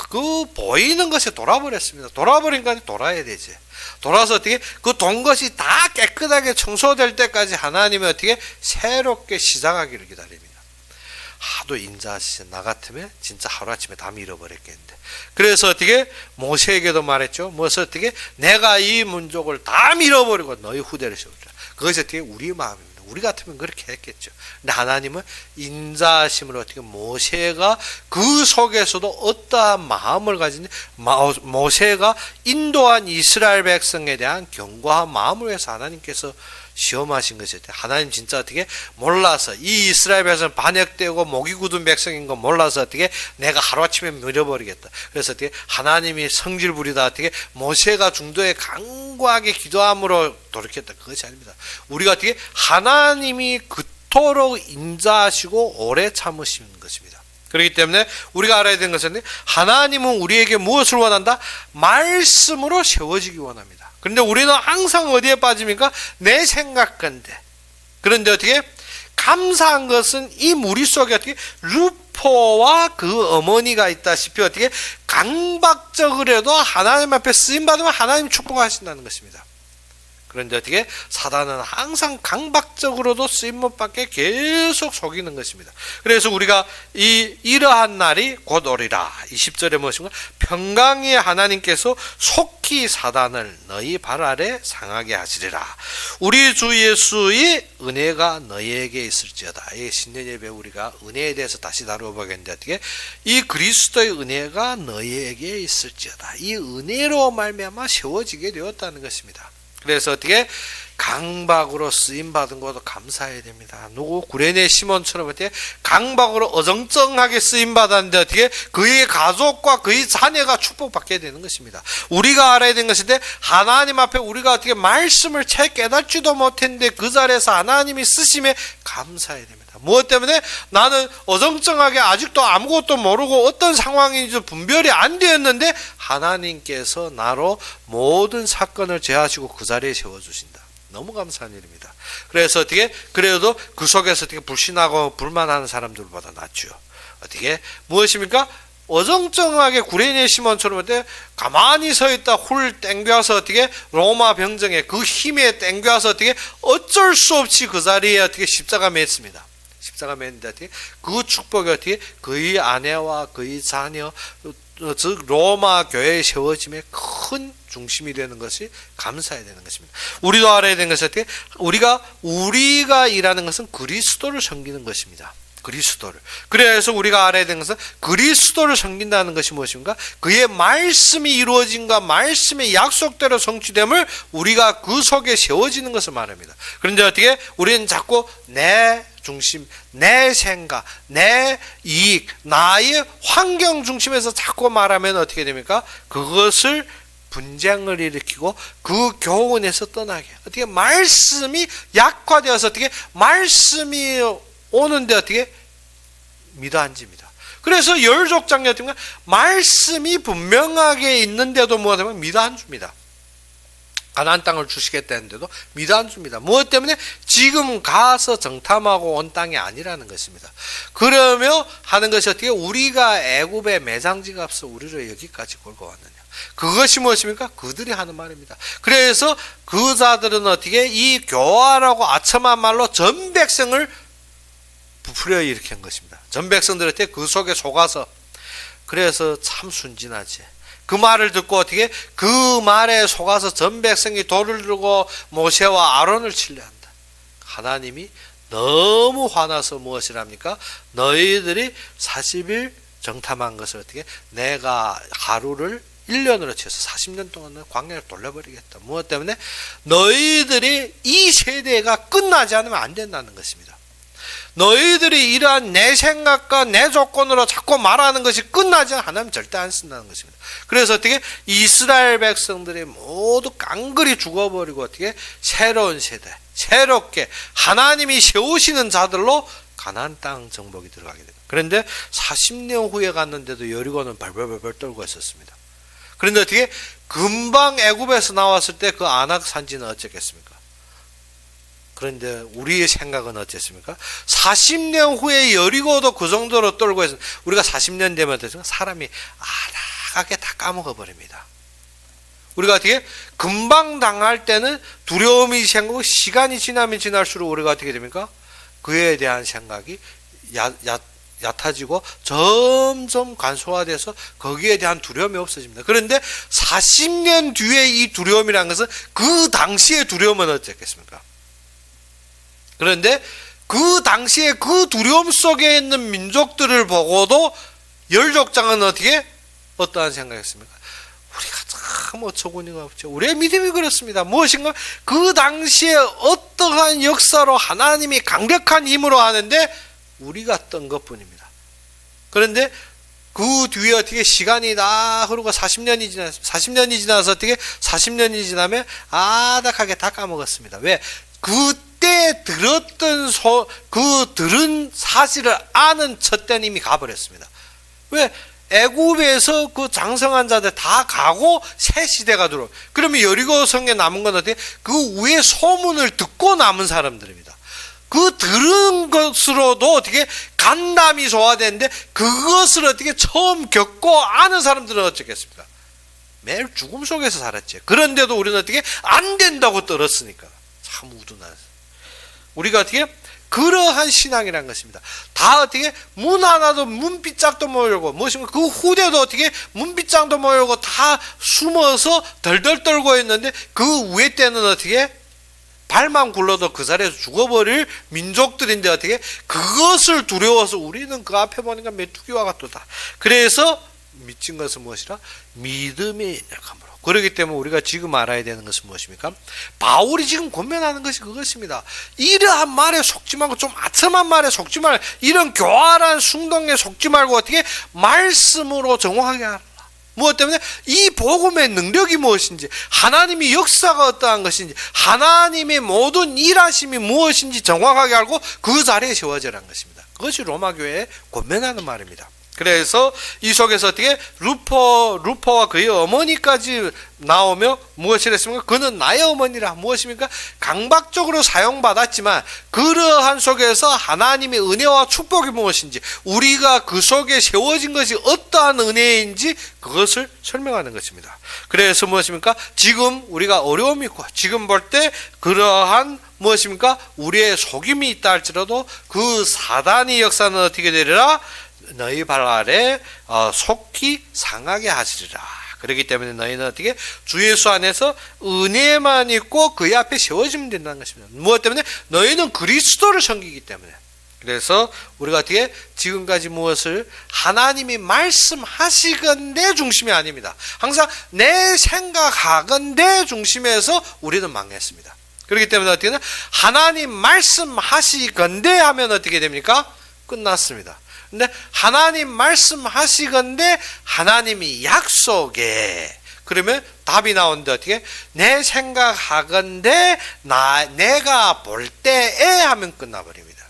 그 보이는 것에 돌아버렸습니다. 돌아버린 거니 돌아야 되지. 돌아서 어떻게 그 돈 것이 다 깨끗하게 청소될 때까지 하나님이 어떻게 새롭게 시작하기를 기다립니다. 하도 인자하시죠. 나 같으면 진짜 하루아침에 다 밀어버렸겠는데. 그래서 어떻게 모세에게도 말했죠. 무엇을 어떻게 내가 이 민족을 다 밀어버리고 너희 후대를 세우리라. 그것이 어떻게 우리 마음입니다. 우리 같으면 그렇게 했겠죠. 근데 하나님은 인자하심으로 어떻게 모세가 그 속에서도 어떠한 마음을 가진지 모세가 인도한 이스라엘 백성에 대한 견고한 마음을 위해서 하나님께서 시험하신 것이었대. 하나님 진짜 어떻게 몰라서 이 이스라엘 백성은 반역되고 목이 굳은 백성인 거 몰라서 어떻게 내가 하루아침에 밀어버리겠다. 그래서 어떻게 하나님이 성질 부리다 어떻게 모세가 중도에 강구하게 기도함으로 돌이켰다. 그것이 아닙니다. 우리가 어떻게 하나님이 그토록 인자하시고 오래 참으시는 것입니다. 그렇기 때문에 우리가 알아야 되는 것은 하나님은 우리에게 무엇을 원한다? 말씀으로 세워지기 원합니다. 그런데 우리는 항상 어디에 빠집니까? 내 생각건데. 그런데 어떻게? 감사한 것은 이 무리 속에 어떻게? 루포와 그 어머니가 있다시피 어떻게? 강박적으로도 하나님 앞에 쓰임받으면 하나님 축복하신다는 것입니다. 그런데 어떻게? 사단은 항상 강박적으로도 쓰임 못 받게 계속 속이는 것입니다. 그래서 우리가 이러한 날이 곧 오리라. 20절에 무엇인가? 평강의 하나님께서 속히 사단을 너희 발 아래 상하게 하시리라. 우리 주 예수의 은혜가 너희에게 있을지어다. 이 신년 예배 우리가 은혜에 대해서 다시 다뤄보겠는데 어떻게? 이 그리스도의 은혜가 너희에게 있을지어다. 이 은혜로 말미암아 세워지게 되었다는 것입니다. 그래서 어떻게 강박으로 쓰임 받은 것도 감사해야 됩니다. 누구 구레네 시몬처럼 어떻게 강박으로 어정쩡하게 쓰임 받았는데 어떻게 그의 가족과 그의 자녀가 축복받게 되는 것입니다. 우리가 알아야 되는 것인데 하나님 앞에 우리가 어떻게 말씀을 채 깨닫지도 못했는데 그 자리에서 하나님이 쓰심에 감사해야 됩니다. 무엇 때문에 나는 어정쩡하게 아직도 아무것도 모르고 어떤 상황인지 분별이 안 되었는데 하나님께서 나로 모든 사건을 제하시고 그 자리에 세워주신다. 너무 감사한 일입니다. 그래서 어떻게 그래도 그 속에서 어떻게 불신하고 불만하는 사람들보다 낫죠. 어떻게 무엇입니까? 어정쩡하게 구레네 시몬처럼 어때 가만히 서 있다 훌 땡겨서 어떻게 로마 병정에 그 힘에 땡겨서 어떻게 어쩔 수 없이 그 자리에 어떻게 십자가 맸습니다. 십자가 맸는데 어떻게 그 축복이 어떻게 그의 아내와 그의 자녀 즉 로마 교회의 세워짐에 큰 중심이 되는 것이 감사해야 되는 것입니다. 우리도 알아야 되는 것은 어떻게 우리가 일하는 것은 그리스도를 섬기는 것입니다. 그리스도를. 그래서 우리가 알아야 되는 것은 그리스도를 섬긴다는 것이 무엇인가? 그의 말씀이 이루어진과 말씀의 약속대로 성취됨을 우리가 그 속에 세워지는 것을 말합니다. 그런데 어떻게 우리는 자꾸 내 중심, 내 생각, 내 이익, 나의 환경 중심에서 자꾸 말하면 어떻게 됩니까? 그것을 분쟁을 일으키고 그 교훈에서 떠나게 어떻게 말씀이 약화되어서 어떻게 말씀이 오는데 어떻게 미도안집니다. 그래서 열족장에 어떻게 말씀이 분명하게 있는데도 뭐하면 미도 안 줍니다. 가나안 땅을 주시겠다는데도 미도 안 줍니다. 무엇 때문에? 지금 가서 정탐하고 온 땅이 아니라는 것입니다. 그러며 하는 것이 어떻게? 우리가 애굽의 매장지값을 우리를 여기까지 걸고 왔느냐. 그것이 무엇입니까? 그들이 하는 말입니다. 그래서 그 자들은 어떻게? 이 교활하고 아첨한 말로 전 백성을 부풀려 일으킨 것입니다. 전 백성들한테 그 속에 속아서 그래서 참 순진하지. 그 말을 듣고 어떻게 그 말에 속아서 전 백성이 돌을 들고 모세와 아론을 치려 한다. 하나님이 너무 화나서 무엇을 합니까? 너희들이 40일 정탐한 것을 어떻게 내가 하루를 1년으로 쳐서 40년 동안 광야를 돌려버리겠다. 무엇 때문에? 너희들이 이 세대가 끝나지 않으면 안 된다는 것입니다. 너희들이 이러한 내 생각과 내 조건으로 자꾸 말하는 것이 끝나지 않으면 절대 안 쓴다는 것입니다. 그래서 어떻게 이스라엘 백성들이 모두 깡그리 죽어버리고 어떻게 새로운 세대, 새롭게 하나님이 세우시는 자들로 가나안 땅 정복이 들어가게 됩니다. 그런데 40년 후에 갔는데도 여리고는 발발발발 떨고 있었습니다. 그런데 어떻게 금방 애굽에서 나왔을 때 그 아낙 산지는 어쨌겠습니까? 그런데 우리의 생각은 어땠습니까? 40년 후에 여리고도 그 정도로 떨고 있으면 우리가 40년 되면 어떻습니까? 사람이 아닥하게 다 까먹어 버립니다. 우리가 어떻게 금방 당할 때는 두려움이 생기고 시간이 지나면 지날수록 우리가 어떻게 됩니까? 그에 대한 생각이 얕아지고 점점 간소화돼서 거기에 대한 두려움이 없어집니다. 그런데 40년 뒤에 이 두려움이라는 것은 그 당시의 두려움은 어땠겠습니까? 그런데 그 당시에 그 두려움 속에 있는 민족들을 보고도 열족장은 어떻게 어떠한 생각이었습니까? 우리가 참 어처구니가 없죠. 우리의 믿음이 그렇습니다. 무엇인가 그 당시에 어떠한 역사로 하나님이 강력한 힘으로 하는데 우리가 떤 것뿐입니다. 그런데 그 뒤에 어떻게 시간이 다 흐르고 40년이 지나서 어떻게 40년이 지나면 아닥하게 다 까먹었습니다. 왜? 그때 들었던 들은 사실을 아는 첫째는 이미 가버렸습니다. 왜? 애굽에서 그 장성한 자들 다 가고 새 시대가 들어오. 그러면 여리고 성에 남은 건 어떻게? 그 위에 소문을 듣고 남은 사람들입니다. 그 들은 것으로도 어떻게 간담이 소화되는데 그것을 어떻게 처음 겪고 아는 사람들은 어쩌겠습니까? 매일 죽음 속에서 살았지. 그런데도 우리는 어떻게 안 된다고 떨었으니까 참 우둔하죠. 우리가 어떻게 그러한 신앙이라는 것입니다. 다 어떻게 문 하나도 문빗장도 못 열고 무엇인가 그 후대도 어떻게 문빗장도 못 열고 다 숨어서 덜덜 떨고 있는데 그 위에 때는 어떻게 발만 굴러도 그 자리에서 죽어버릴 민족들인데 어떻게 그것을 두려워서 우리는 그 앞에 보니까 메뚜기와 같도다. 그래서 미친 것은 무엇이라? 믿음의 약함으로. 그렇기 때문에 우리가 지금 알아야 되는 것은 무엇입니까? 바울이 지금 권면하는 것이 그것입니다. 이러한 말에 속지 말고 좀 아첨한 말에 속지 말고 이런 교활한 숭동에 속지 말고 어떻게 말씀으로 정확하게 하라. 무엇 때문에? 이 복음의 능력이 무엇인지 하나님의 역사가 어떠한 것인지 하나님의 모든 일하심이 무엇인지 정확하게 알고 그 자리에 세워지라는 것입니다. 그것이 로마교회에 권면하는 말입니다. 그래서 이 속에서 어떻게 루퍼와 그의 어머니까지 나오며 무엇을 했습니까? 그는 나의 어머니라. 무엇입니까? 강박적으로 사용받았지만 그러한 속에서 하나님의 은혜와 축복이 무엇인지 우리가 그 속에 세워진 것이 어떠한 은혜인지 그것을 설명하는 것입니다. 그래서 무엇입니까? 지금 우리가 어려움이 있고 지금 볼 때 그러한 무엇입니까? 우리의 속임이 있다 할지라도 그 사단의 역사는 어떻게 되리라? 너희 발 아래 속히 상하게 하시리라. 그렇기 때문에 너희는 어떻게 주 예수 안에서 은혜만 있고 그의 앞에 세워지면 된다는 것입니다. 무엇 때문에? 너희는 그리스도를 섬기기 때문에. 그래서 우리가 어떻게 지금까지 무엇을 하나님이 말씀하시건대 중심이 아닙니다. 항상 내 생각하건대 중심에서 우리는 망했습니다. 그렇기 때문에 어떻게 하나님 말씀하시건대 하면 어떻게 됩니까? 끝났습니다. 근데 하나님 말씀하시건대 하나님이 약속에 그러면 답이 나오는데 어떻게? 내 생각하건대 내가 볼 때에 하면 끝나버립니다.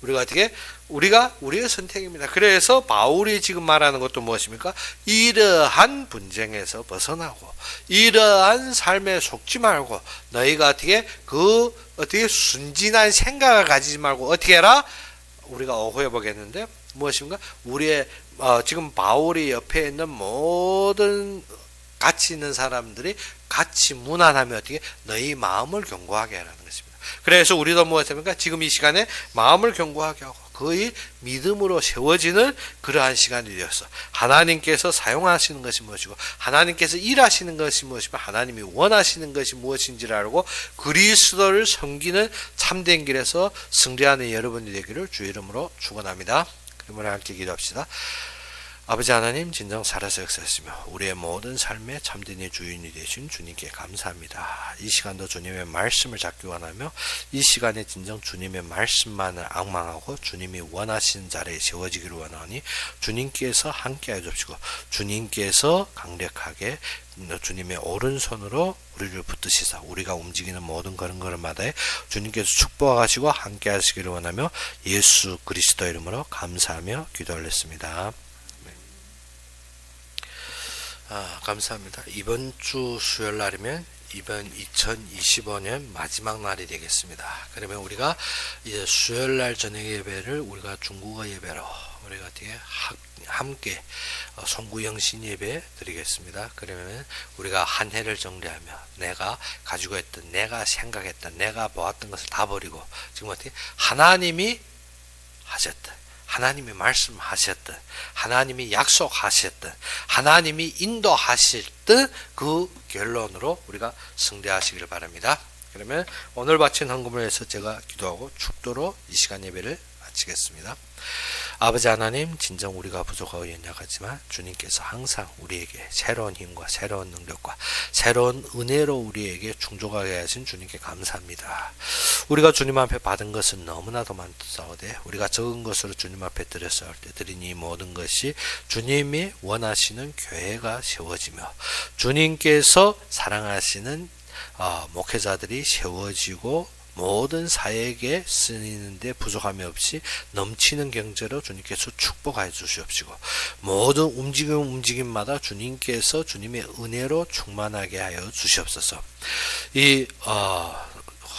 우리가 어떻게? 우리가 우리의 선택입니다. 그래서 바울이 지금 말하는 것도 무엇입니까? 이러한 분쟁에서 벗어나고 이러한 삶에 속지 말고 너희가 어떻게 순진한 생각을 가지지 말고 어떻게 해라? 우리가 어호해 보겠는데 무엇인가? 우리의 지금 바울이 옆에 있는 모든 같이 있는 사람들이 같이 문안하며 어떻게 너희 마음을 견고하게 하라는 것입니다. 그래서 우리도 무엇입니까? 지금 이 시간에 마음을 견고하게 하고 거의 믿음으로 세워지는 그러한 시간이 되었어. 하나님께서 사용하시는 것이 무엇이고 하나님께서 일하시는 것이 무엇이고 하나님이 원하시는 것이 무엇인지를 알고 그리스도를 섬기는 참된 길에서 승리하는 여러분이 되기를 주의 이름으로 축원합니다. 그러므로 함께 기도합시다. 아버지 하나님, 진정 살아서 역사하시며 우리의 모든 삶의 참된 주인이 되신 주님께 감사합니다. 이 시간도 주님의 말씀을 잡기 원하며 이 시간에 진정 주님의 말씀만을 앙망하고 주님이 원하시는 자리에 세워지기를 원하니 주님께서 함께해 주시고 주님께서 강력하게 주님의 오른손으로 우리를 붙드시사 우리가 움직이는 모든 걸음걸음마다에 주님께서 축복하시고 함께 하시기를 원하며 예수 그리스도 이름으로 감사하며 기도 올렸습니다. 감사합니다. 이번 주 수요일 날이면 이번 2025년 마지막 날이 되겠습니다. 그러면 우리가 이제 수요일 날 저녁 예배를 우리가 중국어 예배로 우리가 뒤에 함께 송구영신 예배 드리겠습니다. 그러면 우리가 한 해를 정리하며 내가 가지고 있던, 내가 생각했던, 내가 보았던 것을 다 버리고 지금 어떻게 하나님이 하셨던, 하나님이 말씀하셨던, 하나님이 약속하셨던, 하나님이 인도하셨던 그 결론으로 우리가 승리하시기를 바랍니다. 그러면 오늘 바친 헌금을 해서 제가 기도하고 축도로 이 시간 예배를 마치겠습니다. 아버지 하나님, 진정 우리가 부족하고 연약하지만 주님께서 항상 우리에게 새로운 힘과 새로운 능력과 새로운 은혜로 우리에게 충족하게 하신 주님께 감사합니다. 우리가 주님 앞에 받은 것은 너무나도 많사오되 우리가 적은 것으로 주님 앞에 드렸을 때 드린 이 모든 것이 주님이 원하시는 교회가 세워지며 주님께서 사랑하시는 목회자들이 세워지고 모든 사역에 쓰이는데 부족함이 없이 넘치는 경제로 주님께서 축복하여 주시옵시고 모든 움직임마다 주님께서 주님의 은혜로 충만하게 하여 주시옵소서. 이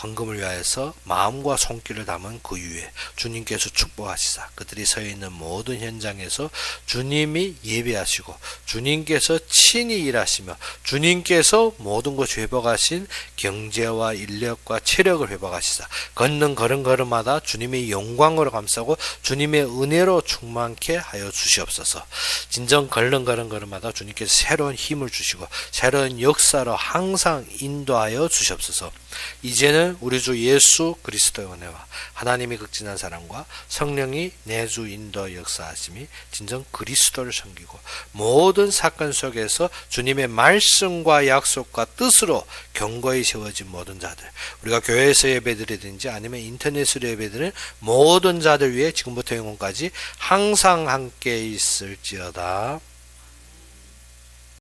헌금을 위하여서 마음과 손길을 담은 그 위에 주님께서 축복하시사 그들이 서 있는 모든 현장에서 주님이 예배하시고 주님께서 친히 일하시며 주님께서 모든 것 회복하신 경제와 인력과 체력을 회복하시사 걷는 걸음걸음마다 주님의 영광으로 감싸고 주님의 은혜로 충만케 하여 주시옵소서. 진정 걷는 걸음걸음마다 주님께서 새로운 힘을 주시고 새로운 역사로 항상 인도하여 주시옵소서. 이제는 우리 주 예수 그리스도의 은혜와 하나님의 극진한 사랑과 성령이 내주 인도 역사하심이 진정 그리스도를 섬기고 모든 사건 속에서 주님의 말씀과 약속과 뜻으로 견고히 세워진 모든 자들, 우리가 교회에서 예배드리든지 아니면 인터넷으로 예배드리는 모든 자들 위해 지금부터 영원까지 항상 함께 있을지어다.